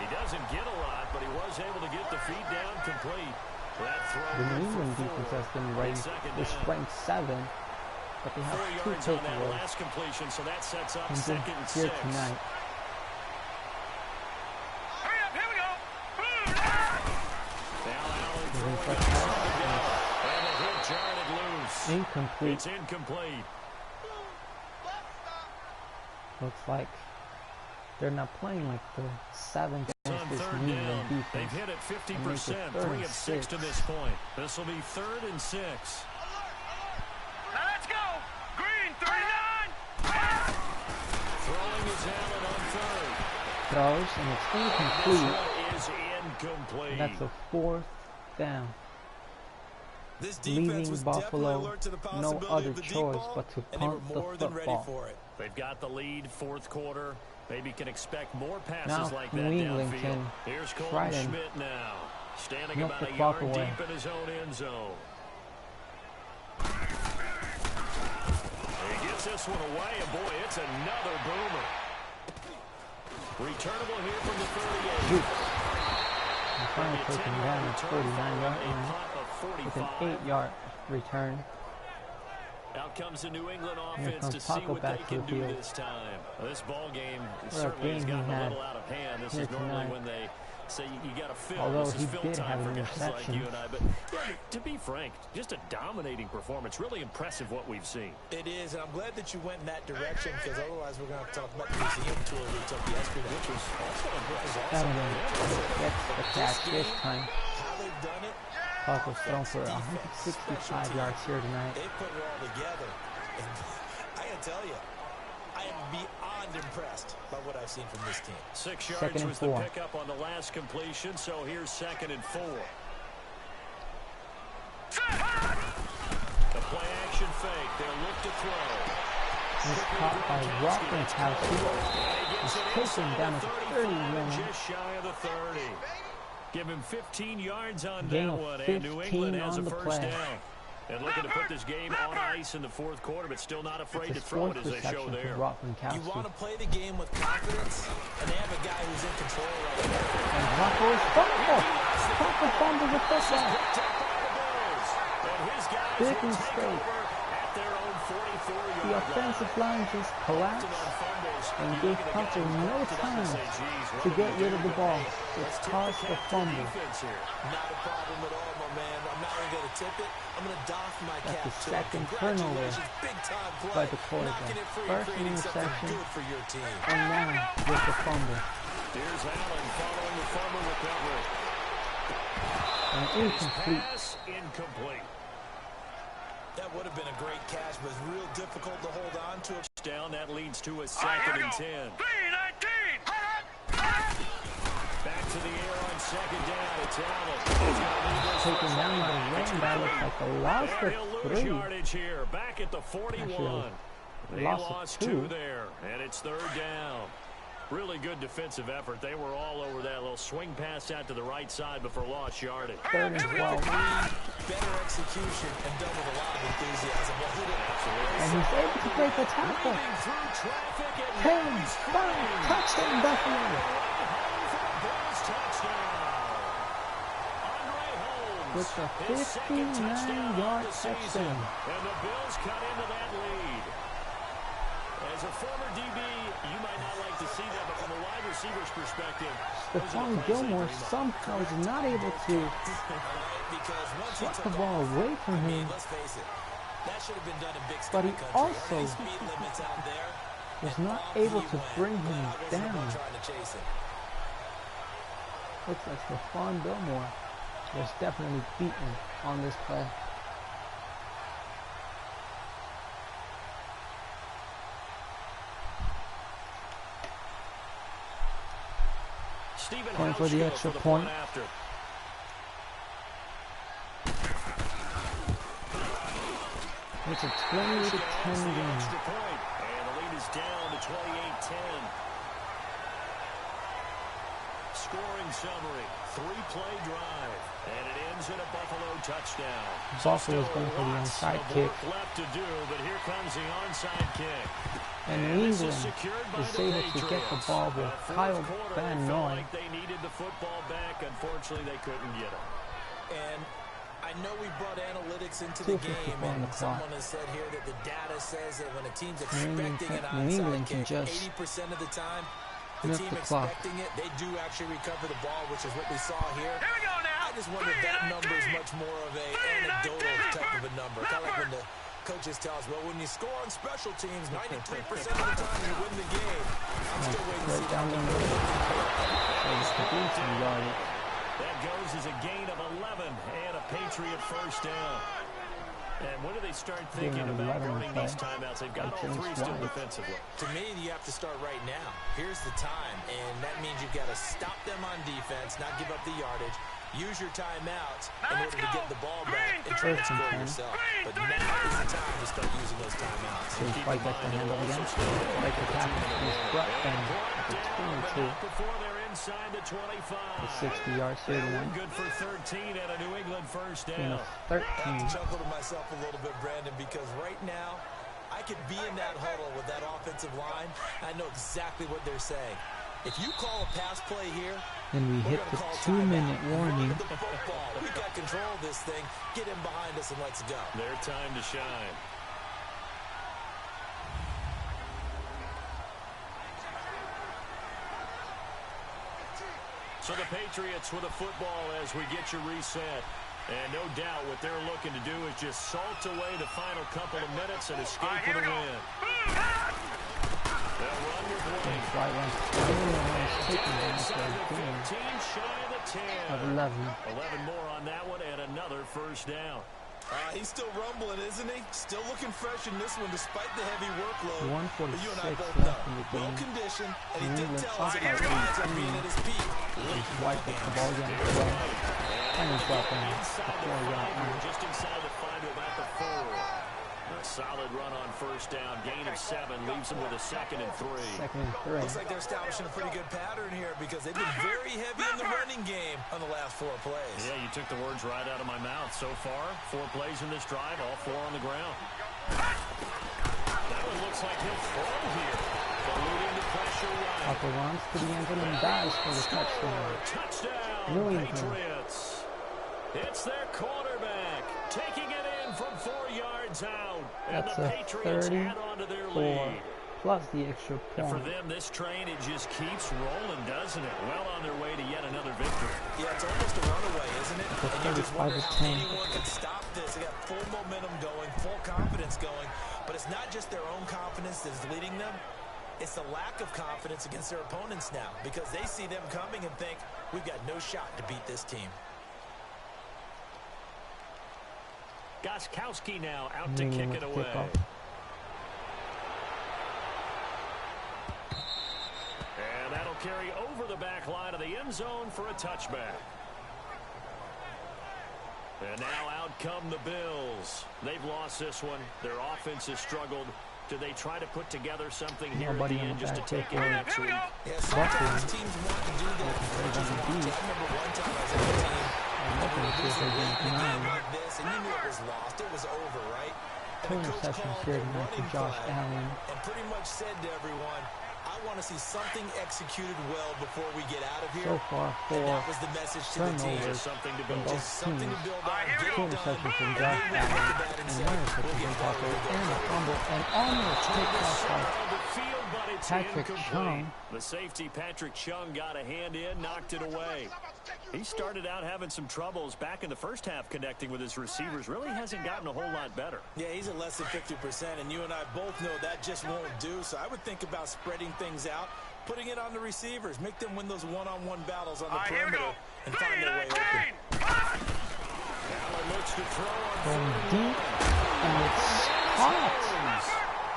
He doesn't get a lot, but he was able to get the feed down complete. That throw The New good for England 4. defense has been ranked, is ranked 7, but they have 4 2 yards on that takeaways. last completion, so that sets up And 2nd and 6. here tonight. Hurry up, here we go. Now Allen He's in throwing front it pass. to go. And the hit jarred it loose. Incomplete. It's incomplete. Looks like they're not playing like the 7th On against this 3rd New down, England defense. they've hit it 50%, And make it 3 of 6 to 3rd and this point. This will be 3rd and 6. Now let's go. Green, 39. Throwing is Allen on 3rd. Throws, and it's incomplete. This one is incomplete. And that's a 4th down. This defense Leaving was Buffalo definitely alert to the no possibility other of the deep choice ball, but to and they were punt the more than ready football. for it. They've got the lead, 4th quarter. Maybe can expect more passes Now like that New England downfield. can Here's try Colton and Schmidt now, standing milk about the a clock yard away. deep in his own end zone. He gets this one away, and boy, it's another boomer. Returnable here from the 38. Jukes. And finally taken down at 49-yard line with an 8-yard return. Out comes the New England Here offense comes to see Paco what they back to can the do field. this time. This ball game What a certainly has game he gotten a had little out of hand. This here is normally tonight. when they say you got to fill. Although This is he fill did time have for an guys like interception. you and I. But yeah, to be frank, just a dominating performance. Really impressive what we've seen. It is, and I'm glad that you went in that direction, because otherwise we're going to talk about the museum tour we took yesterday, which was also Edelman awesome. gets the catch this time. How they've done it, Paco's thrown for 165 yards here tonight. they put it all together. And I got to tell you, I am beyond impressed by what I've seen from this team. 6 Second yards and was 4. the pickup on the last completion, so here's 2nd and 4. The play action fake. They'll look to throw. He's caught by Gronkowski. He's taken down at the 31. Just shy of the 30. Give him 15 yards on Gain that of one, and New 15 England has a on the first play. down. And looking to put this game on ice in the 4th quarter, but still not afraid to It's his throw 4th it as they show reception there. for You Gronkowski. want to play the game with confidence, and they have a guy who's in control right now. And Bronco is fumble. Bronco fumbles the football. Big mistake. The offensive line just collapsed and gave Paco no time to get rid of the ball. It's caused a fumble. Not a problem at all, my man. I'm not even going to tip it. I'm going to doff my That's cap the to it. second turnover Congratulations, big-time play. by the quarterback. Knocking it free, First creating something interception. good for your team. And now with the fumble. Here's Allen following the fumble recovery. And incomplete. Pass incomplete. That would have been a great catch, but it's real difficult to hold on to. Down, that leads to a 2nd and 10. 319. Back to the air on 2nd down. It's Allen. He's going to lead this Taken down by the rain. That looks like a loss And he'll for lose 3. yardage here. Back at the 41. They loss of lost 2. 2 there, and it's 3rd down. Really good defensive effort. They were all over that little swing pass out to the right side before lost yardage. 3rd and 12. Better execution and done with a lot of enthusiasm. And he's able to break the tackle. 10, 5, touchdown Buffalo. With a 59-yard touchdown. And the Bills cut into that lead. As a former DB, you might not like to see that, but from a wide receiver's perspective, Stephon Gilmore somehow is not able to pluck the ball away from him. Let's face it, that should have been done in big But he country. also Speed limits out there, was not able to bring him down. trying to chase him. Looks like Stephon Gilmore was definitely beaten on this play. Going for the extra point. It's a 20-10 game. And the lead is down to 28-10. Scoring summary, 3-play drive, and it ends in a Buffalo touchdown. Buffalo's going for the onside kick. Left to do, but here comes the onside kick. And New England is able to get the ball with Kyle Van Noy. Like they needed the football back. Unfortunately, they couldn't get it. And I know we brought analytics into the game, and someone has said here that the data says that when a team's expecting an onside kick, 80% of the time, the team expecting it, they do actually recover the ball, which is what we saw here. Here we go now. I just wonder if that number is much more of a anecdotal type of a number. Kind of like when the coaches tell us, well, when you score on special teams, 93% of the time you win the game. I'm still waiting to see that number. That goes as a gain of 11 and a Patriot first down. And when do they start thinking about running these timeouts? They've got all three still defensively. To me, you have to start right now. Here's the time, and that means you've got to stop them on defense, not give up the yardage. Use your timeouts in order to get the ball back and try to score yourself. But now is the time to start using those timeouts. So he fight back the handle again. Like the tackle. He's brought down the 22. Before they're inside the 25. The 60-yard sideline. Good for 13 at a New England first down. 13. I chuckle to myself a little bit, Brandon, because right now I could be in that huddle with that offensive line. I know exactly what they're saying. If you call a pass play here, and we hit the 2-minute warning. We got control of this thing. Get him behind us and let's go. Their time to shine. So the Patriots with a football as we get you reset. And no doubt what they're looking to do is just salt away the final couple of minutes and escape with a win. They'll run with Wayne. Of 11. 11 more on that one and another first down. He's still rumbling, isn't he? Still looking fresh in this one despite the heavy workload. 146 you and I both left know. in the Well game. conditioned, and he did tell us New that he England was being at his peak. He's wiped up the ball again. And he's brought down the 4-yard line. Just inside the 5 to about the 4. A solid run on first down. Gain of 7 leaves him with a 2nd and 3. 2nd and 3. Looks like they're establishing a pretty good pattern here because they've been very heavy in the running game on the last 4 plays. Yeah, you took the words right out of my mouth. So far, 4 plays in this drive, all 4 on the ground. That one looks like he'll throw here. Eluding the pressure right. Upper runs to the end zone and dives for the touchdown. Touchdown, New England. Patriots. It's their quarterback taking it in from 4 yards out. And That's the a Patriots add on to their 34 lead. plus the extra And for point. them, this train, it just keeps rolling, doesn't it? Well on their way to yet another victory. Yeah, it's almost a runaway, isn't it? It's a And you just 35 wonder to how 10. anyone can stop this. They got full momentum going, full confidence going. But it's not just their own confidence that's leading them. It's the lack of confidence against their opponents now because they see them coming and think, we've got no shot to beat this team. Gostkowski now out to kick it away. And that'll carry over the back line of the end zone for a touchback. And now out come the Bills. They've lost this one. Their offense has struggled. Do they try to put together something here at Nobody the on end the just to back take it foot. next week? Yeah, sometimes teams want to do that. They just want to. I remember one time I was on a team, and we were losing late in the game like this, and you knew it was lost. It was over, right? And 2 the coach interceptions called here the tonight for running Josh flag Allen. and pretty much said to everyone, I want to see something executed well before we get out of here. So far, And 4 that was the message to the team. turnovers Something to from build. both Just something to teams. build on, get 2 it done, interceptions from and Josh then we look Allen, at that and and say, 1 we'll interception get from better Paco, as we go and a forward. fumble, and almost picked off by The field, but it's Patrick incomplete. Chung. The safety, Patrick Chung, got a hand in, knocked it away. He started out having some troubles back in the first half connecting with his receivers. Really hasn't gotten a whole lot better. Yeah, he's at less than 50%, and you and I both know that just won't do. So I would think about spreading things out, putting it on the receivers, make them win those one-on-one battles on the perimeter, and find their way open. Allen looks to throw on Going third deep, down. and it's hot.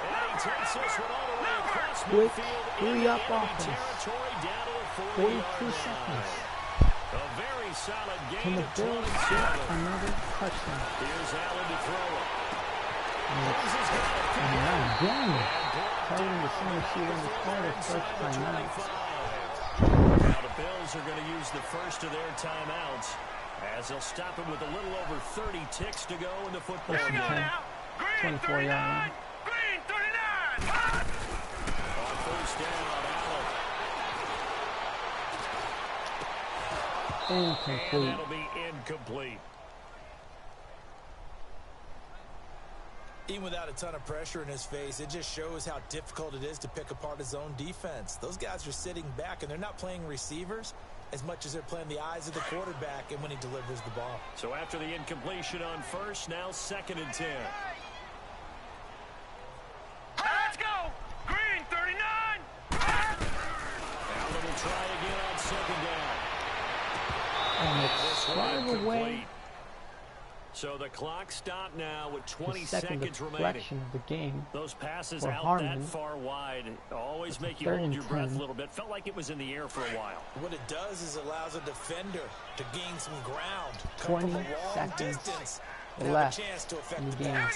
And he takes this one all the way across Quick midfield into 3-up enemy offense. territory down to the 42 40-yard seconds. line. A very solid Can gain the of Bills 27. get another touchdown? Here's Allen to throw it. And now again, targeting the same receiver in the corner first time out. Now the Bills are going to use the first of their timeouts as they'll stop it with a little over 30 ticks to go in the football First and game. 10, 24-yard line. On first down, Allen. And Incomplete. that'll be incomplete. Even without a ton of pressure in his face, it just shows how difficult it is to pick apart his own defense. Those guys are sitting back, and they're not playing receivers as much as they're playing the eyes of the quarterback and when he delivers the ball. So after the incompletion on first, now 2nd and 10. Let's go! Green 39! Allen will try again on 2nd down. And it's right away. So the clock stopped now with 20 The second seconds remaining. fraction of the game. Those passes for out Harmon. that far wide always make you 3rd hold and your breath 10. a little bit. Felt like it was in the air for a while. What it does is allows a defender to gain some ground, come 20 from a long seconds distance, and have left a chance to in affect the the game. pass.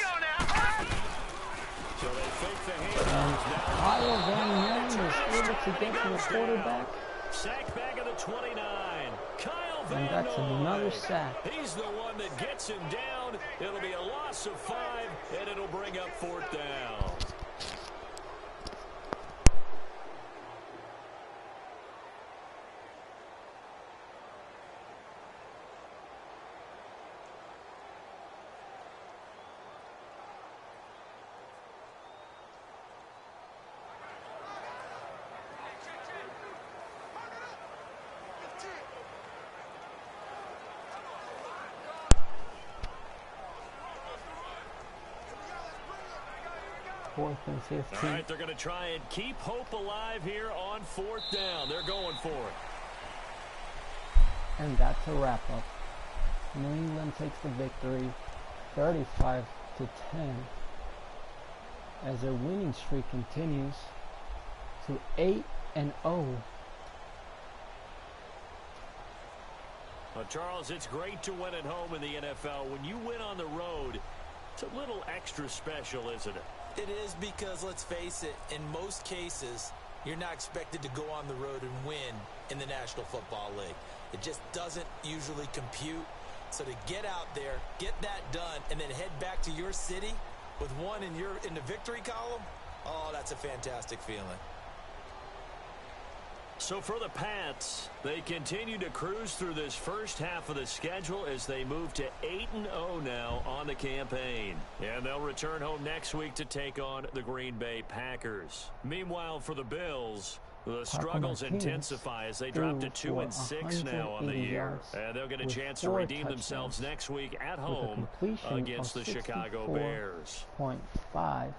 So they fake the And handoff. Kyle Van Noy is able to get to the quarterback. Sack back of the 29. Kyle Van And that's Noy. another sack. He's the one that gets him down. It'll be a loss of 5, and it'll bring up 4th down. Fourth and All 15. right, they're going to try and keep hope alive here on 4th down. They're going for it. And that's a wrap-up. New England takes the victory 35-10 as their winning streak continues to 8-0. Well, Charles, it's great to win at home in the NFL. When you win on the road, it's a little extra special, isn't it? It is because, let's face it, in most cases, you're not expected to go on the road and win in the National Football League. It just doesn't usually compute. So to get out there, get that done, and then head back to your city with one in the victory column, oh, that's a fantastic feeling. So for the Pats, they continue to cruise through this first half of the schedule as they move to 8-0 now on the campaign. And they'll return home next week to take on the Green Bay Packers. Meanwhile, for the Bills, the struggles intensify as they drop to 2-6 now on the year. And they'll get a chance to redeem themselves next week at home against the Chicago Bears. 64.5.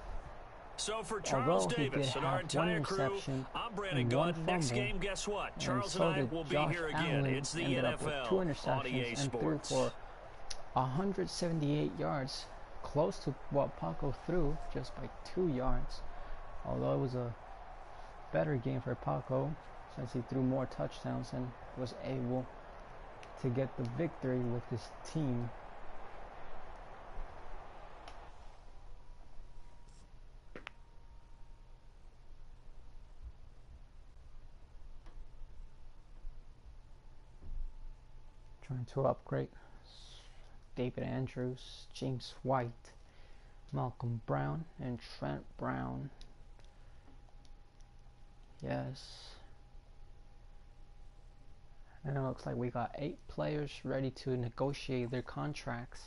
So for Charles Although he Davis did and our have entire one crew, interception I'm Brandon and Gunn. one Next fumble, game, guess what? and Charles so and I did will be Josh here again. Allen, It's the ended up with NFL 2 on interceptions EA and threw Sports. for 178 yards, close to what Paco threw, just by 2 yards. Although it was a better game for Paco, since he threw more touchdowns and was able to get the victory with his team. Trying to upgrade David Andrews, James White, Malcolm Brown, and Trent Brown. Yes. And it looks like we got 8 players ready to negotiate their contracts,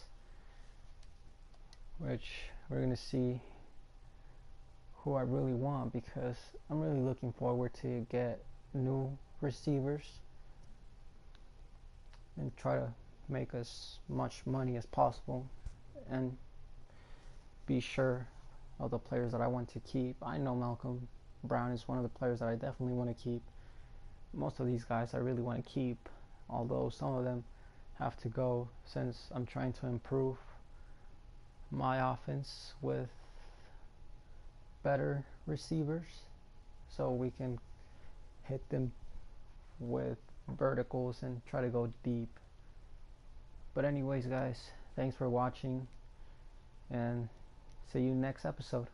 which we're going to see who I really want, because I'm really looking forward to get new receivers and try to make as much money as possible and be sure of the players that I want to keep. I know Malcolm Brown is one of the players that I definitely want to keep. Most of these guys I really want to keep, although some of them have to go, since I'm trying to improve my offense with better receivers so we can hit them with verticals and try to go deep. But anyways, guys, thanks for watching, and see you next episode.